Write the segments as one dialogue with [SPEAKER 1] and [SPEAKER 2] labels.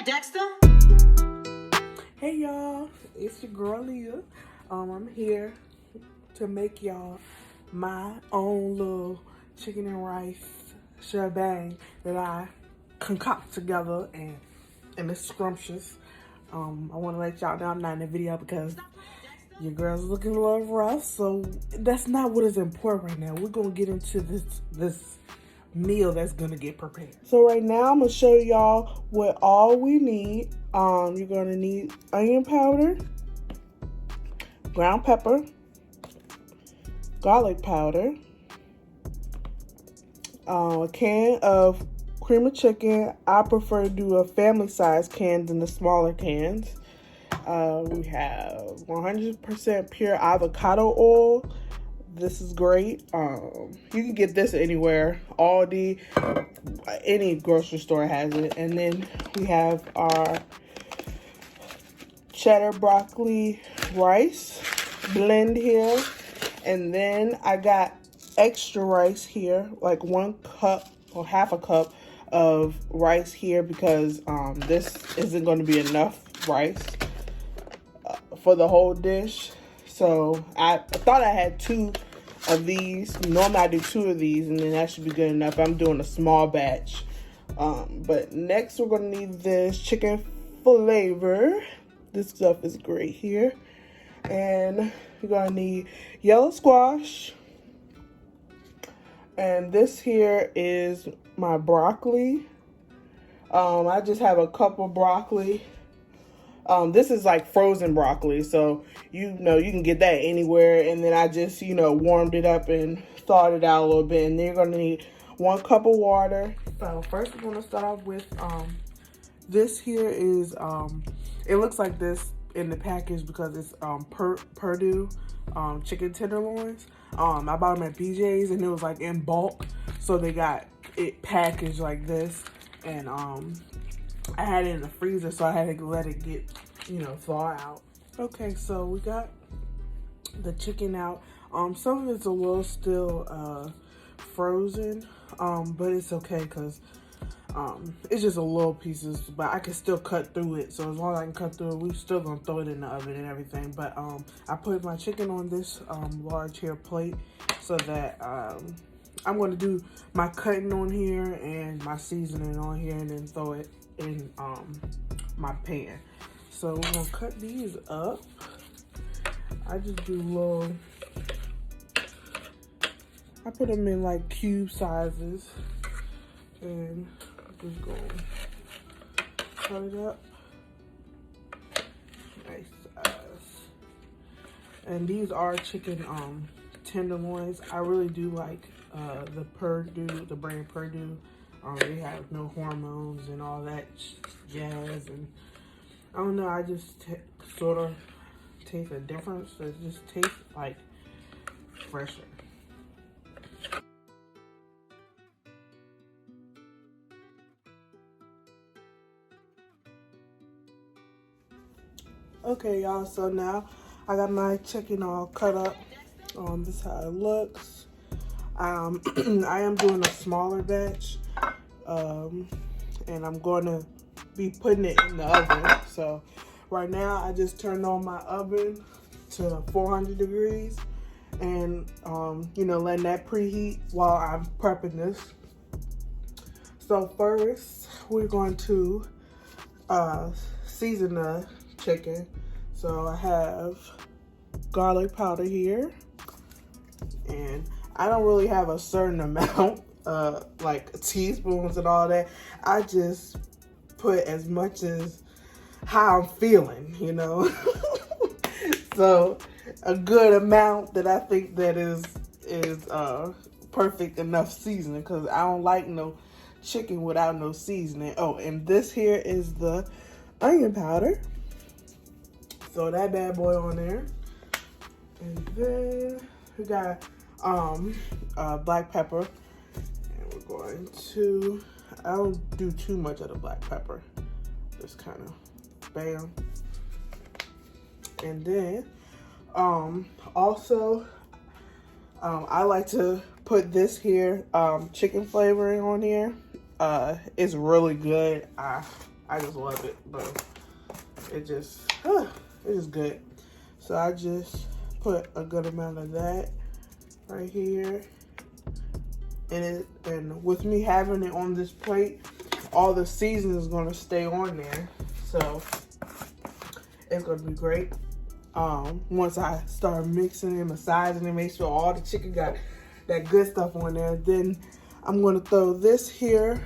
[SPEAKER 1] Dexter?
[SPEAKER 2] Hey y'all, it's your girl Aleiah. I'm here to make y'all my own little chicken and rice shebang that I concoct together, and it's scrumptious. I want to let y'all know I'm not in the video because your girl's looking a little rough, so that's not what is important right now. We're gonna get into this meal that's gonna get prepared. So right now I'm gonna show y'all what all we need. You're gonna need onion powder, ground pepper, garlic powder, a can of cream of chicken. I prefer to do a family size can than the smaller cans. We have 100% pure avocado oil. This is great. You can get this anywhere. Aldi, any grocery store has it. And then we have our cheddar broccoli rice blend here. And then I got extra rice here, like 1 cup or half a cup of rice here, because this isn't going to be enough rice for the whole dish. So I thought I had 2 of these. Normally I do 2 of these, and then that should be good enough. I'm doing a small batch. But next we're gonna need this chicken flavor. This stuff is great here. And you're gonna need yellow squash. And this here is my broccoli. I just have a cup of broccoli. This is like frozen broccoli, so you can get that anywhere. And then I just warmed it up and thawed it out a little bit. And then you're gonna need 1 cup of water. So first we're gonna start off with this here is it looks like this in the package because it's Purdue chicken tenderloins. I bought them at BJ's and it was like in bulk, so they got it packaged like this. And I had it in the freezer, so I had to let it get, thaw out. Okay, so we got the chicken out. Some of it's a little still frozen, but it's okay because it's just a little pieces, but I can still cut through it. So as long as I can cut through it, we're still gonna throw it in the oven and everything. But I put my chicken on this large here plate so that I'm gonna do my cutting on here and my seasoning on here, and then throw it in my pan. So we're gonna cut these up. I just do little, I put them in like cube sizes, and just gonna cut it up nice size. And these are chicken tenderloins. I really do like the brand Purdue. They have no hormones and all that jazz, and I don't know, I just sort of taste a difference. It just tastes like fresher. Okay, y'all, so now I got my chicken all cut up. This is how it looks. I am doing a smaller batch. And I'm going to be putting it in the oven. So right now I just turned on my oven to 400 degrees and letting that preheat while I'm prepping this. So first we're going to season the chicken. So I have garlic powder here, and I don't really have a certain amount, like teaspoons and all that. I just put as much as how I'm feeling, So a good amount that I think that is perfect enough seasoning, because I don't like no chicken without no seasoning. Oh, and this here is the onion powder. So that bad boy on there. And then we got black pepper. Going to, I don't do too much of the black pepper, just kind of bam. And then also I like to put this here chicken flavoring on here. It's really good. I just love it, but it just good. So I just put a good amount of that right here. And with me having it on this plate, all the seasoning is gonna stay on there. So it's gonna be great. Once I start mixing and massaging and make sure all the chicken got that good stuff on there, then I'm gonna throw this here.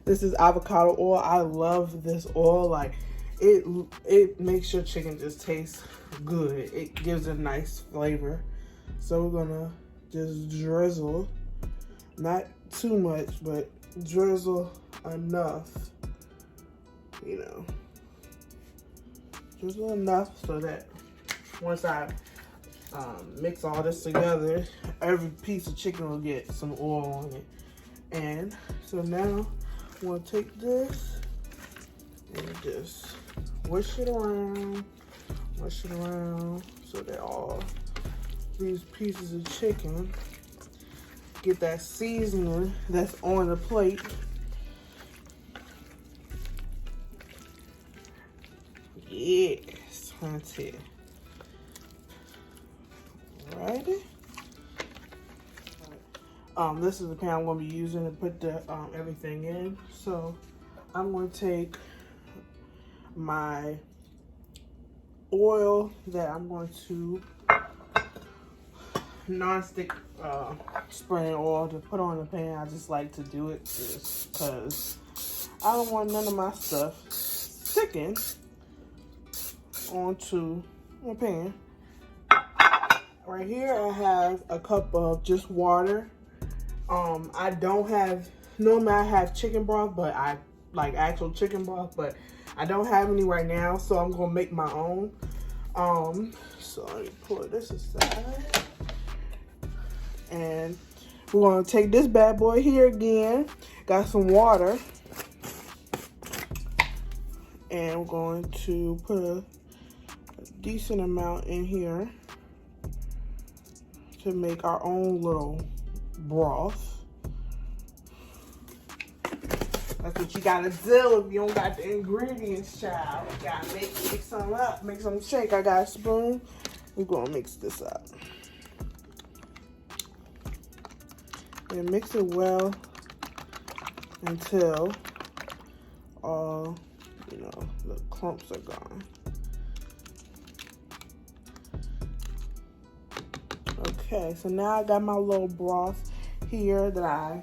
[SPEAKER 2] This is avocado oil. I love this oil. Like it makes your chicken just taste good. It gives a nice flavor. So we're gonna just drizzle, not too much, but drizzle enough, you know, drizzle enough so that once I mix all this together, every piece of chicken will get some oil on it. And so now I'm gonna take this and just whisk it around so that all these pieces of chicken get that seasoning that's on the plate. Yes, that's it. Alrighty. This is the pan I'm going to be using to put the everything in. So I'm going to take my oil that I'm going to non-stick spraying oil to put on the pan. I just like to do it just because I don't want none of my stuff sticking onto my pan. Right here I have a cup of just water. I don't have, normally I have chicken broth, but I like actual chicken broth, but I don't have any right now, so I'm gonna make my own. So let me pull this aside. And we're gonna take this bad boy here again. Got some water. And we're going to put a decent amount in here to make our own little broth. That's what you gotta do if you don't got the ingredients, child. You gotta mix some up, make some shake. I got a spoon. We're gonna mix this up. And mix it well until all, you know, the clumps are gone. Okay, so now I got my little broth here that I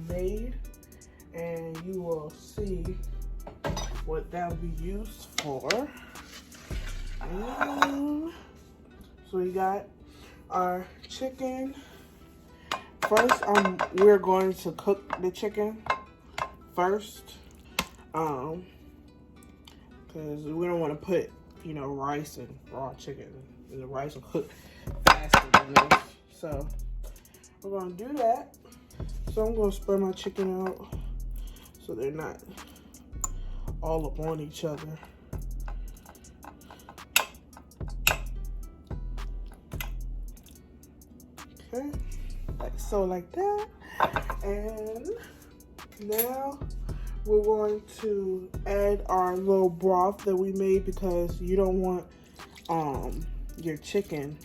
[SPEAKER 2] made, and you will see what that will be used for. And so we got our chicken. First, we're going to cook the chicken first, because we don't want to put, you know, rice and raw chicken, and the rice will cook faster than this. So we're going to do that. So I'm going to spread my chicken out so they're not all up on each other. Okay. Like that. And now we're going to add our little broth that we made, because you don't want your chicken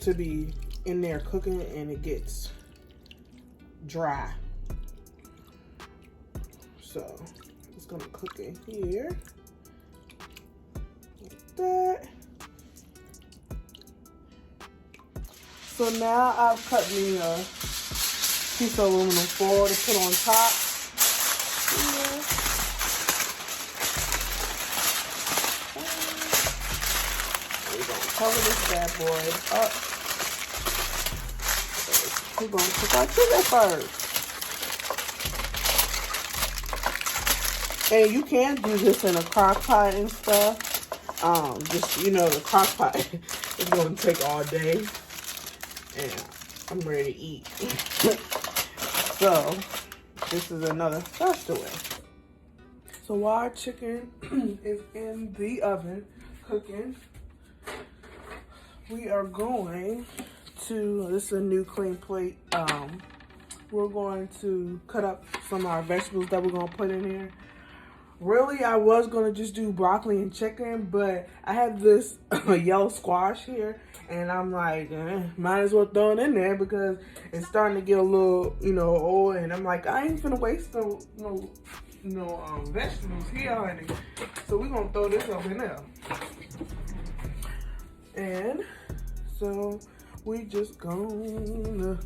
[SPEAKER 2] to be in there cooking and it gets dry. So it's gonna cook in here like that. So now I've cut me a piece of aluminum foil to put on top. Here. We're gonna cover this bad boy up. We're gonna cook our chicken first. And you can do this in a crock pot and stuff. Just, you know, the crock pot is gonna take all day. And I'm ready to eat. So this is another faster way. So while our chicken is in the oven cooking, we are going to, this is a new clean plate. We're going to cut up some of our vegetables that we're gonna put in here. Really, I was gonna just do broccoli and chicken, but I have this yellow squash here, and I'm like, might as well throw it in there because it's starting to get a little, you know, old. And I'm like, I ain't finna waste no vegetables here, honey. So we're gonna throw this up in there. And so we just gonna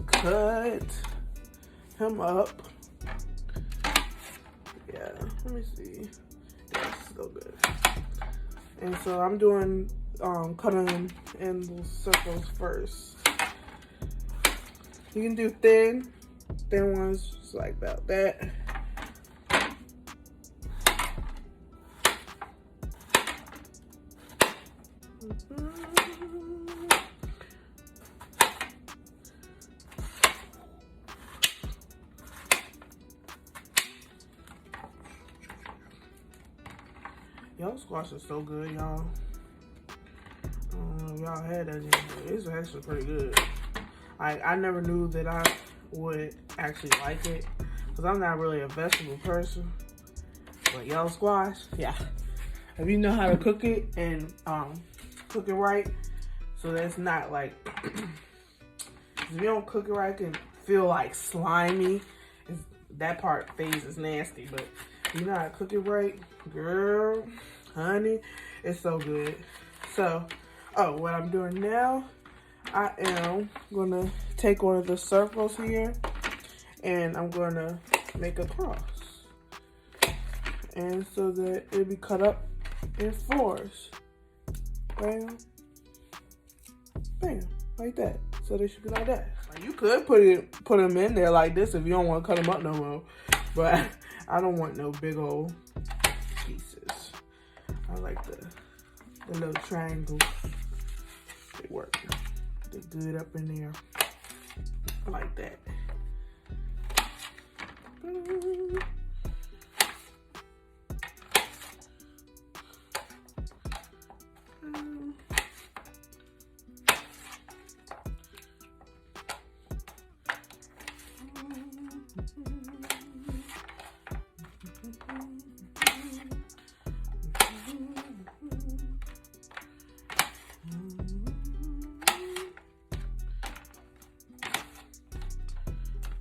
[SPEAKER 2] cut him up. Yeah, let me see. That's so good. And so I'm doing cutting in the circles first. You can do thin ones, just like about that. Yellow squash is so good, y'all. I don't know if y'all had that yet, but it's actually pretty good. I never knew that I would actually like it because I'm not really a vegetable person. But yellow squash, yeah. If you know how to cook it and cook it right, so that's not like, if you don't cook it right, it can feel like slimy. That part phase is nasty, but if you know how to cook it right, girl, honey, it's so good. So, what I'm doing now, I am gonna take one of the circles here and I'm gonna make a cross. And so that it'll be cut up in fours. Bam, bam, like that. So they should be like that. You could put them in there like this if you don't want to cut them up no more. But I don't want no big old pieces. I like the little triangles. They work. They're good up in there. I like that.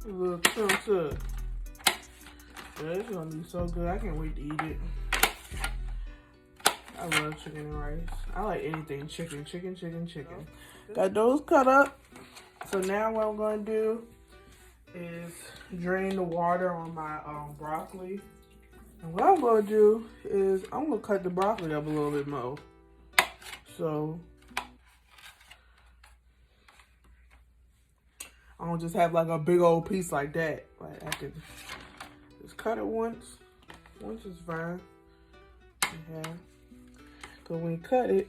[SPEAKER 2] Little chunks up. Yeah, it's gonna be so good. I can't wait to eat it. I love chicken and rice. I like anything chicken. Got those cut up. So now what I'm gonna do is drain the water on my broccoli. And what I'm gonna do is I'm gonna cut the broccoli up a little bit more. So I don't just have like a big old piece like that. Like I can just cut it once. Once is fine. Yeah. Cause when you cut it,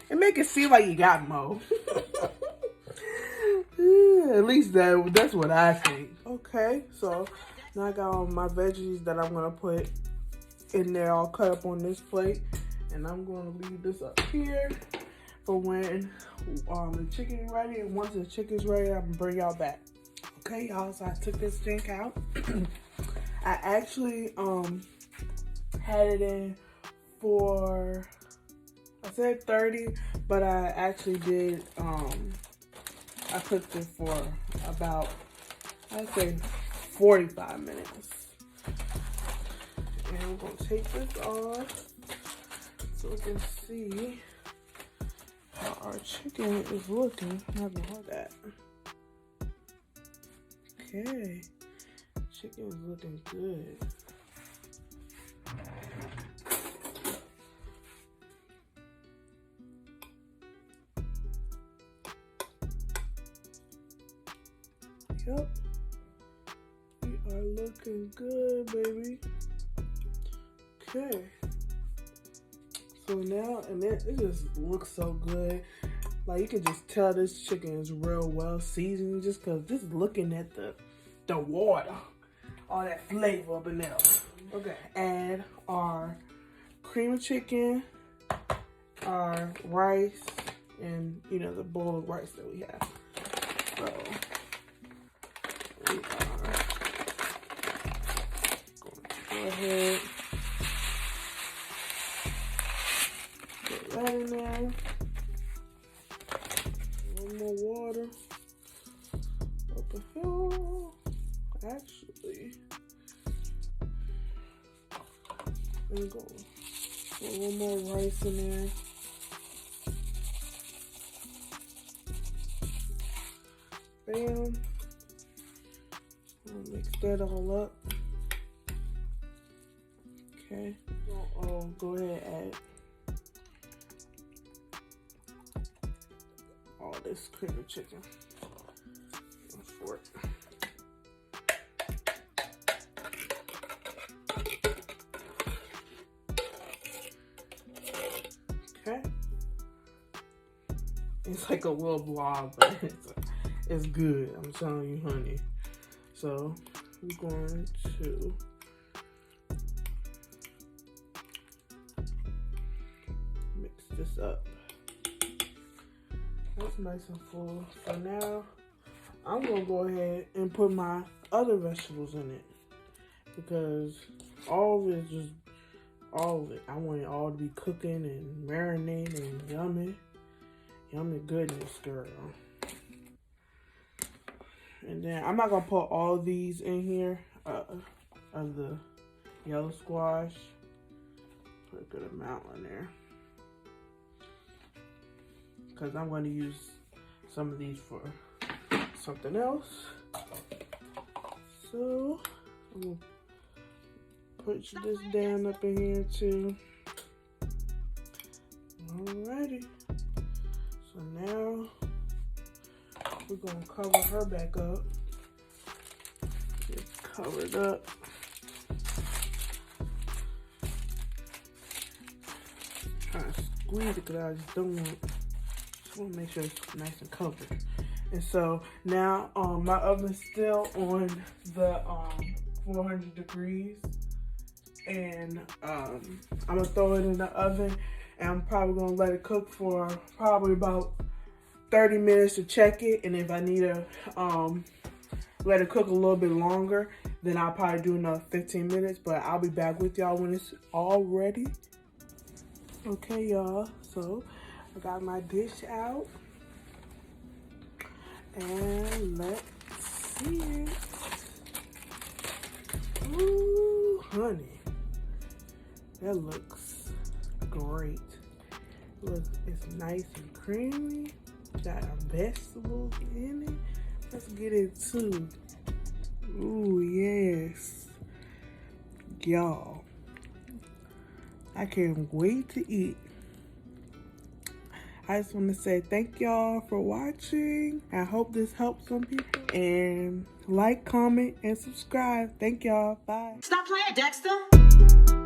[SPEAKER 2] make it seem like you got more. Yeah, at least that's what I think. Okay, so now I got all my veggies that I'm gonna put in there all cut up on this plate. And I'm gonna leave this up here for when the chicken is ready. And once the chicken's ready, I'm gonna bring y'all back. Okay, y'all, so I took this drink out. I actually had it in for, I said 30, but I actually did, I cooked it for about, I'd say 45 minutes. And I'm gonna take this off so we can see how our chicken is looking. How about that? Okay, chicken is looking good. Yep, we are looking good, baby. Okay, so now, and it just looks so good. Like you can just tell this chicken is real well seasoned just cause just looking at the water, all that flavor up in there. Okay, add our cream of chicken, our rice, and you know the bowl of rice that we have. So we are going to go ahead there. A little more water. What the hell? Actually, let me go. Put a little more rice in there. Bam. I'll mix that all up. Okay. I'll go ahead and add all this cream of chicken. Fork. Okay. It's like a little blob, but it's good. I'm telling you, honey. So I'm going to mix this up. That's nice and full. So now I'm gonna go ahead and put my other vegetables in it because all of it is just all of it. I want it all to be cooking and marinating and yummy. Yummy goodness, girl. And then I'm not gonna put all of these in here of the yellow squash. Put a good amount in there because I'm going to use some of these for something else. So I'm gonna put this down up in here too. Alrighty. So now we're gonna cover her back up. Get covered up. Trying to squeeze it because I just don't want. Just want to make sure it's nice and covered. And so now my oven's still on the 400 degrees, and I'm gonna throw it in the oven, and I'm probably gonna let it cook for probably about 30 minutes to check it. And if I need to let it cook a little bit longer, then I'll probably do another 15 minutes, but I'll be back with y'all when it's all ready. Okay, y'all, so I got my dish out. And let's see it. Ooh, honey. That looks great. Look, it's nice and creamy. Got our vegetables in it. Let's get into. Ooh, yes. Y'all. I can't wait to eat. I just want to say thank y'all for watching. I hope this helps some people. And like, comment, and subscribe. Thank y'all. Bye.
[SPEAKER 1] Stop playing, Dexter.